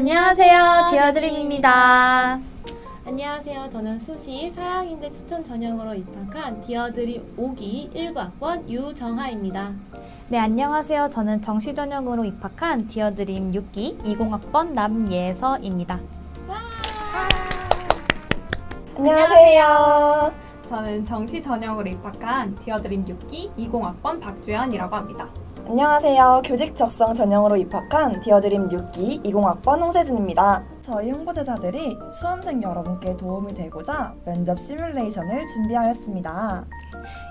안녕하세요, 디어드림입니다. 안녕하세요. 저는 수시 사양인재 추천 전형으로 입학한 디어드림 5기 19학번 유정하입니다. 네, 안녕하세요. 저는 정시 전형으로 입학한 디어드림 6기 20학번 남예서입니다. 안녕하세요. 저는 정시 전형으로 입학한 디어드림 6기 20학번 박주연이라고 합니다. 안녕하세요. 교직 적성 전형으로 입학한 디어드림 6기 20학번 홍세준입니다. 저희 홍보대사들이 수험생 여러분께 도움이 되고자 면접 시뮬레이션을 준비하였습니다.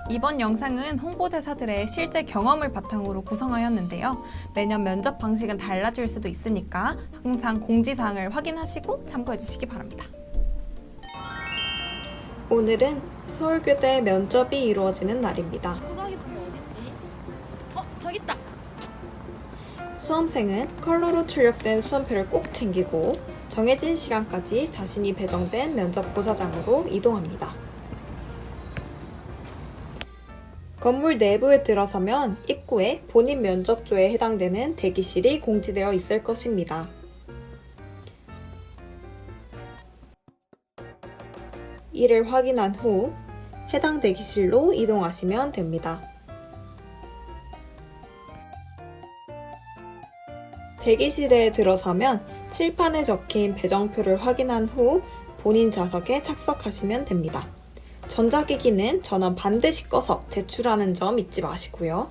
이번 영상은 홍보대사들의 실제 경험을 바탕으로 구성하였는데요. 매년 면접 방식은 달라질 수도 있으니까 항상 공지사항을 확인하시고 참고해 주시기 바랍니다. 오늘은 서울교대 면접이 이루어지는 날입니다. 후각이 보면 어딨지? 저기 있다! 수험생은 컬러로 출력된 수험표를 꼭 챙기고 정해진 시간까지 자신이 배정된 면접 부사장으로 이동합니다. 건물 내부에 들어서면 입구에 본인 면접조에 해당되는 대기실이 공지되어 있을 것입니다. 이를 확인한 후 해당 대기실로 이동하시면 됩니다. 대기실에 들어서면 칠판에 적힌 배정표를 확인한 후 본인 좌석에 착석하시면 됩니다. 전자기기는 전원 반드시 꺼서 제출하는 점 잊지 마시고요.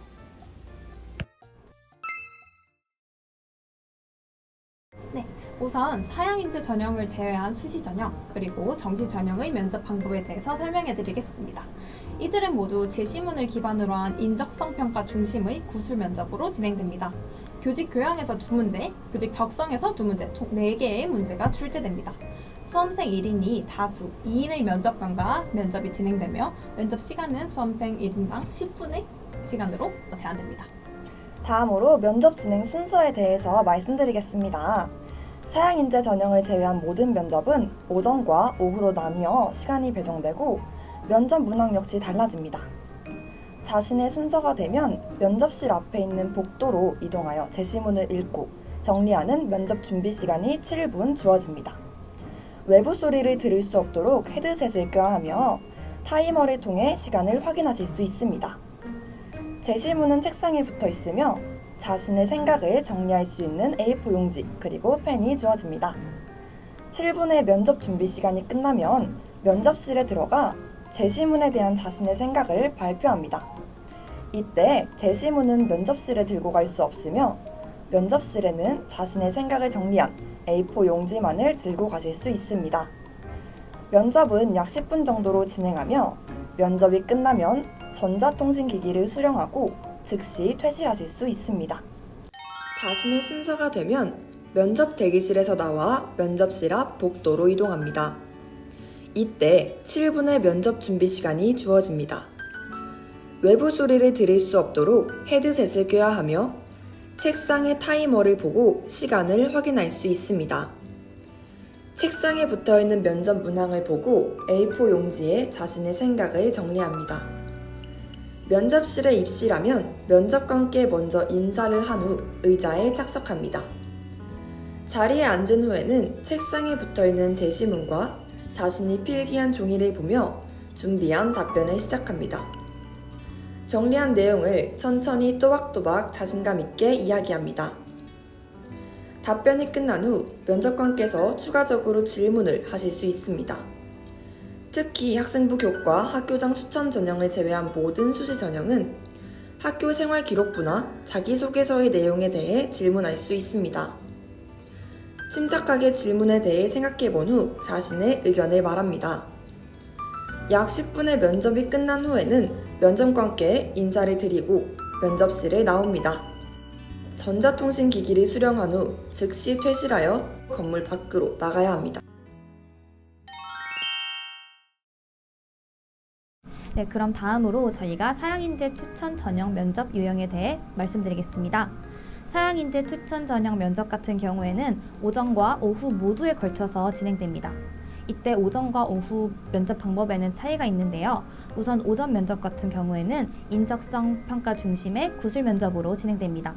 우선 사양인재 전형을 제외한 수시 전형, 그리고 정시 전형의 면접 방법에 대해서 설명해 드리겠습니다. 이들은 모두 제시문을 기반으로 한 인적성 평가 중심의 구술 면접으로 진행됩니다. 교직 교양에서 2문제, 교직 적성에서 2문제, 총 4개의 문제가 출제됩니다. 수험생 1인이 다수 2인의 면접관과 면접이 진행되며 면접 시간은 수험생 1인당 10분의 시간으로 제한됩니다. 다음으로 면접 진행 순서에 대해서 말씀드리겠습니다. 사양인재 전형을 제외한 모든 면접은 오전과 오후로 나뉘어 시간이 배정되고 면접 문항 역시 달라집니다. 자신의 순서가 되면 면접실 앞에 있는 복도로 이동하여 제시문을 읽고 정리하는 면접 준비 시간이 7분 주어집니다. 외부 소리를 들을 수 없도록 헤드셋을 껴야 하며 타이머를 통해 시간을 확인하실 수 있습니다. 제시문은 책상에 붙어 있으며 자신의 생각을 정리할 수 있는 A4 용지 그리고 펜이 주어집니다. 7분의 면접 준비 시간이 끝나면 면접실에 들어가 제시문에 대한 자신의 생각을 발표합니다. 이때 제시문은 면접실에 들고 갈 수 없으며 면접실에는 자신의 생각을 정리한 A4 용지만을 들고 가실 수 있습니다. 면접은 약 10분 정도로 진행하며 면접이 끝나면 전자통신기기를 수령하고 즉시 퇴실하실 수 있습니다. 자신의 순서가 되면 면접 대기실에서 나와 면접실 앞 복도로 이동합니다. 이때 7분의 면접 준비 시간이 주어집니다. 외부 소리를 들을 수 없도록 헤드셋을 껴야 하며 책상의 타이머를 보고 시간을 확인할 수 있습니다. 책상에 붙어있는 면접 문항을 보고 A4 용지에 자신의 생각을 정리합니다. 면접실에 입실하면 면접관께 먼저 인사를 한 후 의자에 착석합니다. 자리에 앉은 후에는 책상에 붙어있는 제시문과 자신이 필기한 종이를 보며 준비한 답변을 시작합니다. 정리한 내용을 천천히 또박또박 자신감 있게 이야기합니다. 답변이 끝난 후 면접관께서 추가적으로 질문을 하실 수 있습니다. 특히 학생부 교과 학교장 추천 전형을 제외한 모든 수시 전형은 학교 생활 기록부나 자기소개서의 내용에 대해 질문할 수 있습니다. 침착하게 질문에 대해 생각해본 후 자신의 의견을 말합니다. 약 10분의 면접이 끝난 후에는 면접관께 인사를 드리고 면접실에 나옵니다. 전자통신기기를 수령한 후 즉시 퇴실하여 건물 밖으로 나가야 합니다. 네, 그럼 다음으로 저희가 사양인재 추천 전형 면접 유형에 대해 말씀드리겠습니다. 사양인재 추천 전형 면접 같은 경우에는 오전과 오후 모두에 걸쳐서 진행됩니다. 이때 오전과 오후 면접 방법에는 차이가 있는데요. 우선 오전 면접 같은 경우에는 인적성 평가 중심의 구술 면접으로 진행됩니다.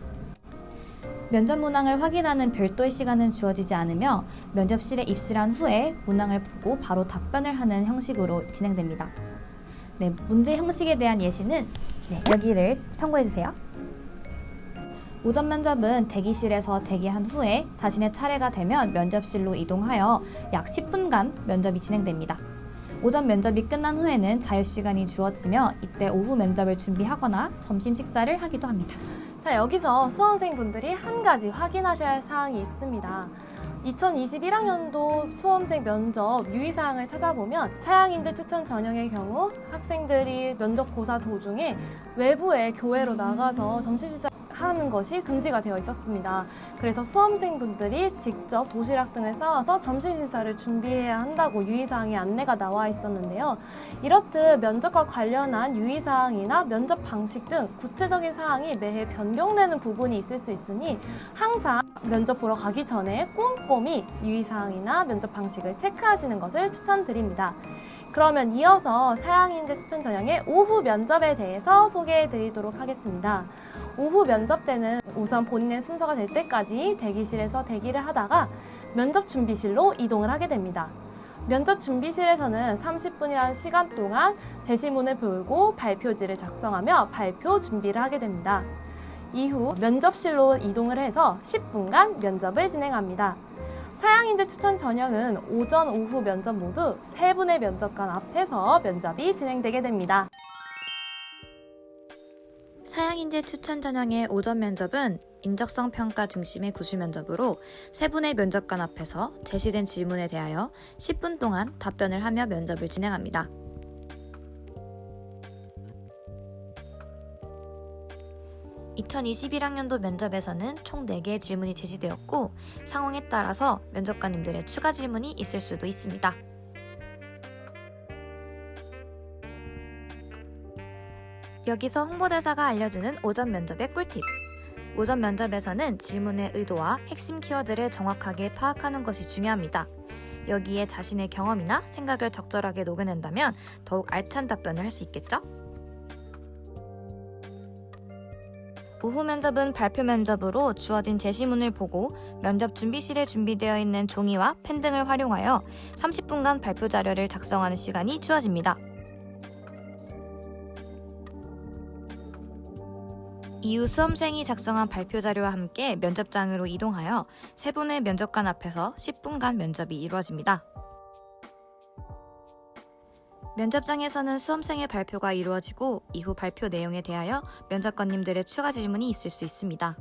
면접 문항을 확인하는 별도의 시간은 주어지지 않으며 면접실에 입실한 후에 문항을 보고 바로 답변을 하는 형식으로 진행됩니다. 네, 문제 형식에 대한 예시는 여기를 참고해 주세요. 오전 면접은 대기실에서 대기한 후에 자신의 차례가 되면 면접실로 이동하여 약 10분간 면접이 진행됩니다. 오전 면접이 끝난 후에는 자유시간이 주어지며 이때 오후 면접을 준비하거나 점심 식사를 하기도 합니다. 자, 여기서 수험생분들이 한 가지 확인하셔야 할 사항이 있습니다. 2021학년도 수험생 면접 유의사항을 찾아보면 사양인재 추천 전형의 경우 학생들이 면접 고사 도중에 외부의 교외로 나가서 점심식사 하는 것이 금지가 되어 있었습니다. 그래서 수험생분들이 직접 도시락 등을 싸와서 점심 식사를 준비해야 한다고 유의사항에 안내가 나와 있었는데요. 이렇듯 면접과 관련한 유의사항이나 면접 방식 등 구체적인 사항이 매해 변경되는 부분이 있을 수 있으니 항상 면접 보러 가기 전에 꼼꼼히 유의사항이나 면접 방식을 체크하시는 것을 추천드립니다. 그러면 이어서 사양인재 추천 전형의 오후 면접에 대해서 소개해 드리도록 하겠습니다. 오후 면접 때는 우선 본인의 순서가 될 때까지 대기실에서 대기를 하다가 면접 준비실로 이동을 하게 됩니다. 면접 준비실에서는 30분이라는 시간 동안 제시문을 보고 발표지를 작성하며 발표 준비를 하게 됩니다. 이후 면접실로 이동을 해서 10분간 면접을 진행합니다. 사양인재 추천 전형은 오전, 오후 면접 모두 3분의 면접관 앞에서 면접이 진행되게 됩니다. 사양인재 추천 전형의 오전 면접은 인적성 평가 중심의 구술 면접으로 3분의 면접관 앞에서 제시된 질문에 대하여 10분 동안 답변을 하며 면접을 진행합니다. (2021학년도) 면접에서는 총 4개의 질문이 제시되었고 상황에 따라서 면접관님들의 추가 질문이 있을 수도 있습니다. 여기서 홍보대사가 알려주는 오전 면접의 꿀팁! 오전 면접에서는 질문의 의도와 핵심 키워드를 정확하게 파악하는 것이 중요합니다. 여기에 자신의 경험이나 생각을 적절하게 녹여낸다면 더욱 알찬 답변을 할 수 있겠죠? 오후 면접은 발표 면접으로 주어진 제시문을 보고 면접 준비실에 준비되어 있는 종이와 펜 등을 활용하여 30분간 발표 자료를 작성하는 시간이 주어집니다. 이후 수험생이 작성한 발표 자료와 함께 면접장으로 이동하여 3분의 면접관 앞에서 10분간 면접이 이루어집니다. 면접장에서는 수험생의 발표가 이루어지고 이후 발표 내용에 대하여 면접관님들의 추가 질문이 있을 수 있습니다.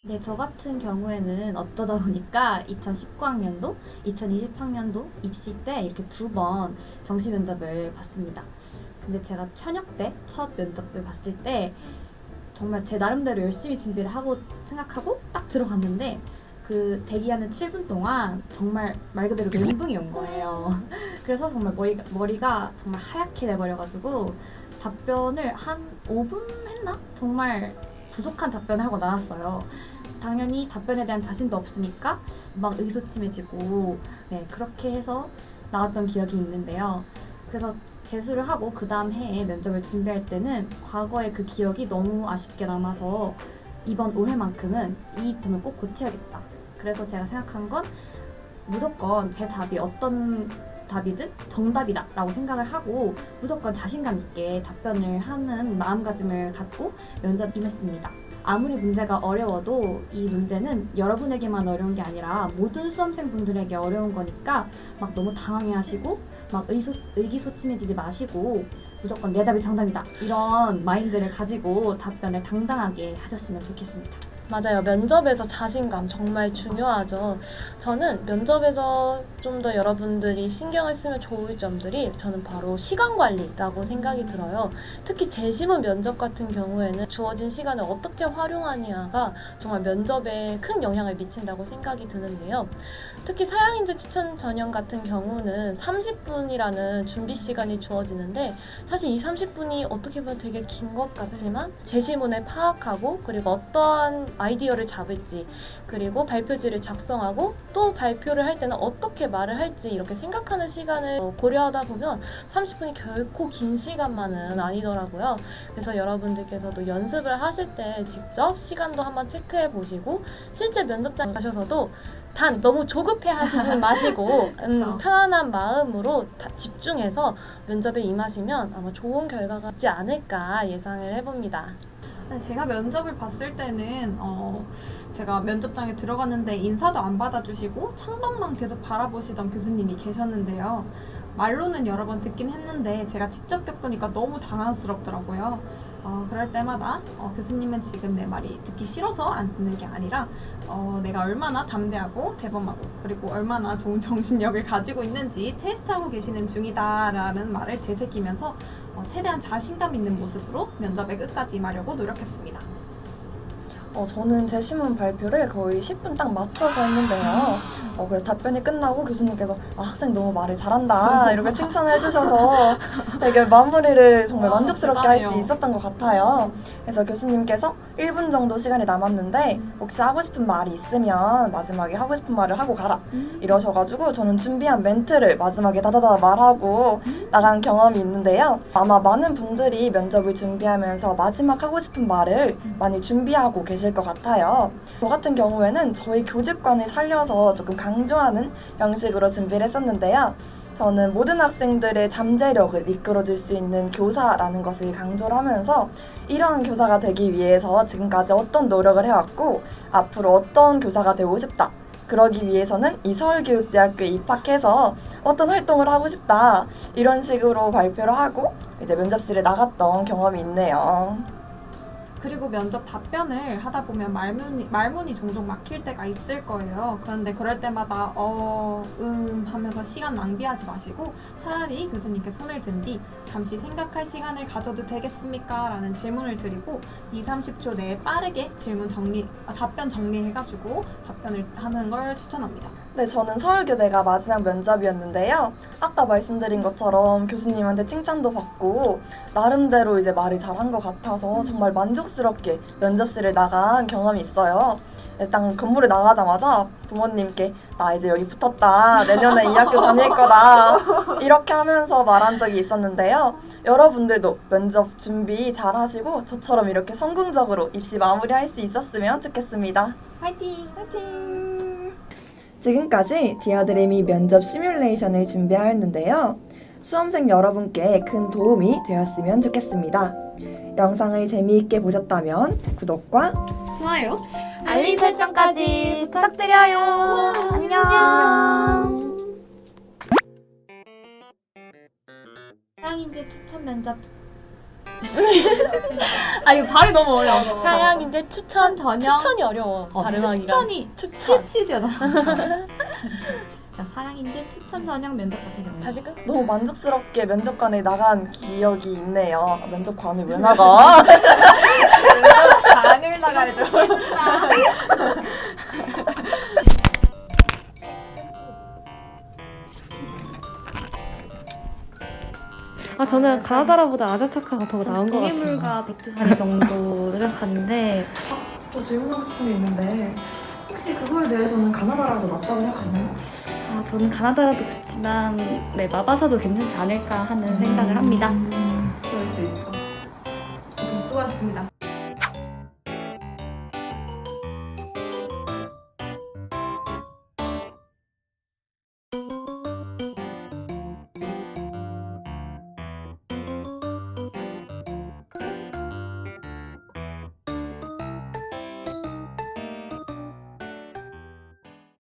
네, 저 같은 경우에는 어쩌다 보니까 2019학년도, 2020학년도 입시 때 이렇게 2번 정시 면접을 봤습니다. 근데 제가 현역 때 첫 면접을 봤을 때 정말 제 나름대로 열심히 준비를 하고 생각하고 딱 들어갔는데 그 대기하는 7분 동안 정말 말 그대로 멘붕이 온 거예요. 그래서 정말 머리가 정말 하얗게 돼버려가지고 답변을 한 5분 했나? 정말 부족한 답변을 하고 나왔어요. 당연히 답변에 대한 자신도 없으니까 막 의기소침해지고 그렇게 해서 나왔던 기억이 있는데요. 그래서 재수를 하고 그 다음 해에 면접을 준비할 때는 과거의 그 기억이 너무 아쉽게 남아서 이번 올해만큼은 이 점을 꼭 고쳐야겠다. 그래서 제가 생각한 건 무조건 제 답이 어떤 답이든 정답이다 라고 생각을 하고 무조건 자신감 있게 답변을 하는 마음가짐을 갖고 면접 임했습니다. 아무리 문제가 어려워도 이 문제는 여러분에게만 어려운 게 아니라 모든 수험생분들에게 어려운 거니까 막 너무 당황해하시고 막 의기소침해지지 마시고 무조건 내 답이 정답이다 이런 마인드를 가지고 답변을 당당하게 하셨으면 좋겠습니다. 맞아요. 면접에서 자신감 정말 중요하죠. 저는 면접에서 좀 더 여러분들이 신경을 쓰면 좋을 점들이 저는 바로 시간 관리라고 생각이 들어요. 특히 제시문 면접 같은 경우에는 주어진 시간을 어떻게 활용하냐가 정말 면접에 큰 영향을 미친다고 생각이 드는데요. 특히 사양인재 추천 전형 같은 경우는 30분이라는 준비 시간이 주어지는데 사실 이 30분이 어떻게 보면 되게 긴 것 같지만 제시문을 파악하고 그리고 어떠한 아이디어를 잡을지 그리고 발표지를 작성하고 또 발표를 할 때는 어떻게 말을 할지 이렇게 생각하는 시간을 고려하다 보면 30분이 결코 긴 시간만은 아니더라고요. 그래서 여러분들께서도 연습을 하실 때 직접 시간도 한번 체크해 보시고 실제 면접장 가셔서도 단 너무 조급해 하시지 마시고 편안한 마음으로 집중해서 면접에 임하시면 아마 좋은 결과가 있지 않을까 예상을 해봅니다. 네, 제가 면접을 봤을 때는 제가 면접장에 들어갔는데 인사도 안 받아주시고 창밖만 계속 바라보시던 교수님이 계셨는데요. 말로는 여러 번 듣긴 했는데 제가 직접 겪으니까 너무 당황스럽더라고요. 그럴 때마다 교수님은 지금 내 말이 듣기 싫어서 안 듣는 게 아니라 내가 얼마나 담대하고 대범하고 그리고 얼마나 좋은 정신력을 가지고 있는지 테스트하고 계시는 중이다라는 말을 되새기면서 최대한 자신감 있는 모습으로 면접에 끝까지 임하려고 노력했습니다. 저는 제 시문 발표를 거의 10분 딱 맞춰서 했는데요. 그래서 답변이 끝나고 교수님께서 학생 너무 말을 잘한다 이렇게 칭찬을 해주셔서 되게 마무리를 정말 만족스럽게 할 수 대단해요. 있었던 것 같아요. 그래서 교수님께서 1분 정도 시간이 남았는데 혹시 하고 싶은 말이 있으면 마지막에 하고 싶은 말을 하고 가라 이러셔가지고 저는 준비한 멘트를 마지막에 다다다 말하고 나간 경험이 있는데요. 아마 많은 분들이 면접을 준비하면서 마지막 하고 싶은 말을 많이 준비하고 계실 것 같아요. 저 같은 경우에는 저희 교직관을 살려서 조금 강조하는 형식으로 준비를 했었는데요. 저는 모든 학생들의 잠재력을 이끌어줄 수 있는 교사라는 것을 강조를 하면서 이러한 교사가 되기 위해서 지금까지 어떤 노력을 해왔고 앞으로 어떤 교사가 되고 싶다. 그러기 위해서는 이 서울교육대학교에 입학해서 어떤 활동을 하고 싶다. 이런 식으로 발표를 하고 이제 면접실에 나갔던 경험이 있네요. 그리고 면접 답변을 하다 보면 말문이 종종 막힐 때가 있을 거예요. 그런데 그럴 때마다 하면서 시간 낭비하지 마시고 차라리 교수님께 손을 든 뒤 잠시 생각할 시간을 가져도 되겠습니까? 라는 질문을 드리고 20-30초 내에 빠르게 답변 정리해가지고 답변을 하는 걸 추천합니다. 네, 저는 서울교대가 마지막 면접이었는데요. 아까 말씀드린 것처럼 교수님한테 칭찬도 받고 나름대로 이제 말을 잘한 것 같아서 정말 만족스럽게 면접실을 나간 경험이 있어요. 일단 건물에 나가자마자 부모님께 나 이제 여기 붙었다. 내년에 이 학교 다닐 거다. 이렇게 하면서 말한 적이 있었는데요. 여러분들도 면접 준비 잘 하시고 저처럼 이렇게 성공적으로 입시 마무리할 수 있었으면 좋겠습니다. 화이팅! 화이팅! 지금까지 디어드림이 면접 시뮬레이션을 준비하였는데요. 수험생 여러분께 큰 도움이 되었으면 좋겠습니다. 영상을 재미있게 보셨다면 구독과 좋아요! 알림 설정까지 부탁드려요. 안녕. 사양인재 추천 면접 이거 발이 너무 어려워. 사양인재 추천 전형? 추천이 어려워. 발음하기가. 추천이 추천. 치치잖아. 사양인재 추천 전형 면접 같은 경우에 다시 끝. 너무 만족스럽게 면접관에 나간 기억이 있네요. 면접관을 왜 나가? 강을 나가야죠. 저는 가나다라보다 아자차카가 더 나은 것 같아요. 동해물과 백두산이 정도 생각하는데 저 질문하고 싶은 게 있는데 혹시 그거에 대해서는 가나다라가 더 낫다고 생각하시나요? 저는 가나다라도 좋지만 마바사도 괜찮지 않을까 하는 생각을 합니다. 그럴 수 있죠. 수고하셨습니다.